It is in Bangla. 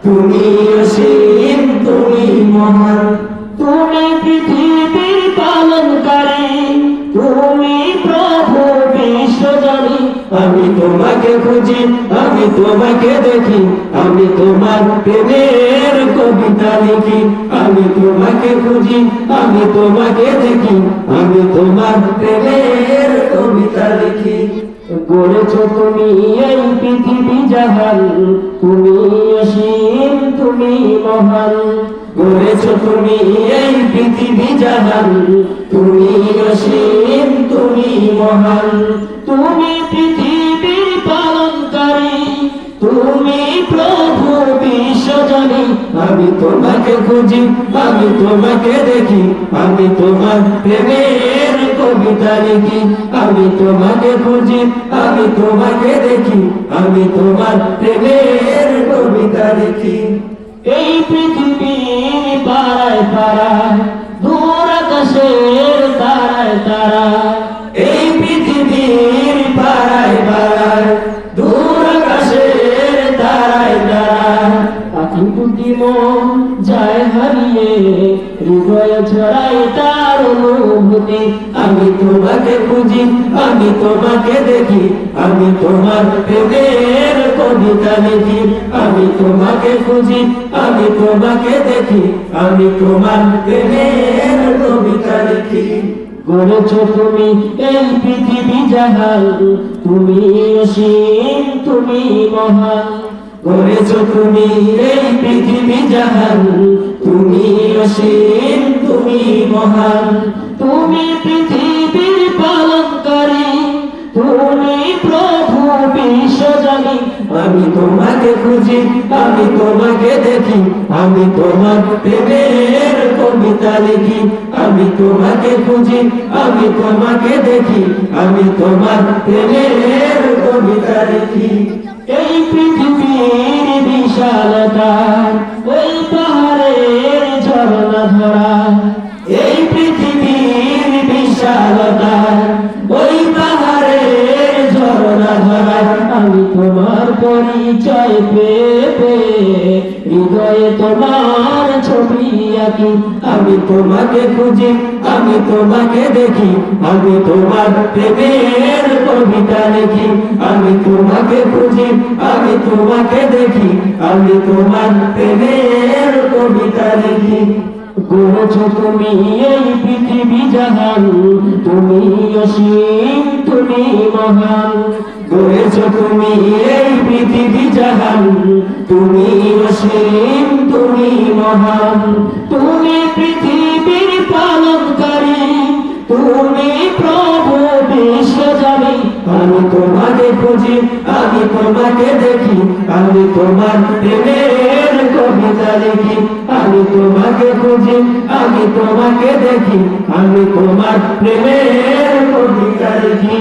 তুমি অসীম, তুমি মহান, তুমি পৃথিবীর পালনকারী, তুমি প্রভু বিশ্বজনী। আমি তোমাকে খুঁজি, আমি তোমাকে দেখি, আমি তোমার প্রেমের কবিতা লিখি। আমি তোমাকে খুঁজি, আমি তোমাকে দেখি, আমি তোমার প্রেমের কবিতা লিখি। গড়েছো তুমি এই পৃথিবী জাহান, তুমি অসীম, তুমি মহান। গড়েছো তুমি এই পৃথিবী জাহান, তুমি অসীম, তুমি মহান। তুমি পৃথিবীর পালনকারী, তুমি প্রভু বিশ্বজনী। আমি তোমাকে খুঁজি, আমি তোমাকে দেখি, আমি তোমার প্রেমের কবিতা লিখি। আমি তোমাকে খুঁজি, আমি তোমাকে দেখি, আমি তোমার প্রেমের কবিতা লিখি। এই পৃথিবীর পাড়ায় পাড়ায়, দূর আকাশের তারায় তারায়। এই পৃথিবীর পাড়ায় পাড়ায়, দূর আকাশের তারায় তারায়। পাখি দুটি মন যায় হারিয়ে, হৃদয়ে ছড়ায় তার অনুভূতি। আমি তোমাকে খুঁজি, আমি তোমাকে দেখি, আমি তোমার প্রেমের কবিতা লিখি। আমি তোমাকে খুঁজি, আমি তোমাকে দেখি, আমি তোমার প্রেমের কবিতা লিখি। গড়েছো তুমি এই পৃথিবী জাহান, তুমি অসীম, তুমি মহান। গড়েছো তুমি এই পৃথিবী জাহান, তুমি অসীম, তুমি মহান। তুমি পৃথিবীর পালনকারী, তুমি প্রভু বিশ্বজনী। আমি তোমাকে খুঁজি, আমি তোমাকে দেখি, আমি তোমার প্রেমের কবিতা লিখি। আমি তোমাকে খুঁজি, আমি তোমাকে দেখি, আমি তোমার প্রেমের কবিতা লিখি। এই পৃথিবীর বিশালতা, ওই পাহাড়ের ঝরনা ধরা। এই পৃথিবীর বিশালতা, ওই পাহাড়ের ঝরনা ধরা। আমি তোমার পরিচয় পেয়ে হৃদয়ে তোমার ছবি আঁকি। আমি তোমাকে খুঁজি, আমি তোমাকে দেখি, আমি তোমার প্রেমের কবিতা লিখি। আমি তোমাকে খুঁজি, আমি তোমাকে দেখি, আমি তোমার প্রেমের কবিতা লিখি। গড়েছো তুমি এই পৃথিবী জাহান, তুমি অসীম, তুমি মহান। গড়েছো তুমি এই পৃথিবী জাহান, তুমি অসীম, তুমি মহান। তুমি পৃথিবীর পালনকারী, তুমি প্রভু বিশ্বজনী। আমি তোমাকে খুঁজি, আমি তোমাকে দেখি, আমি তোমার প্রেমের কবিতা লিখি। আমি তোমাকে খুঁজি, আমি তোমাকে দেখি, আমি তোমার প্রেমের কবিতা লিখি।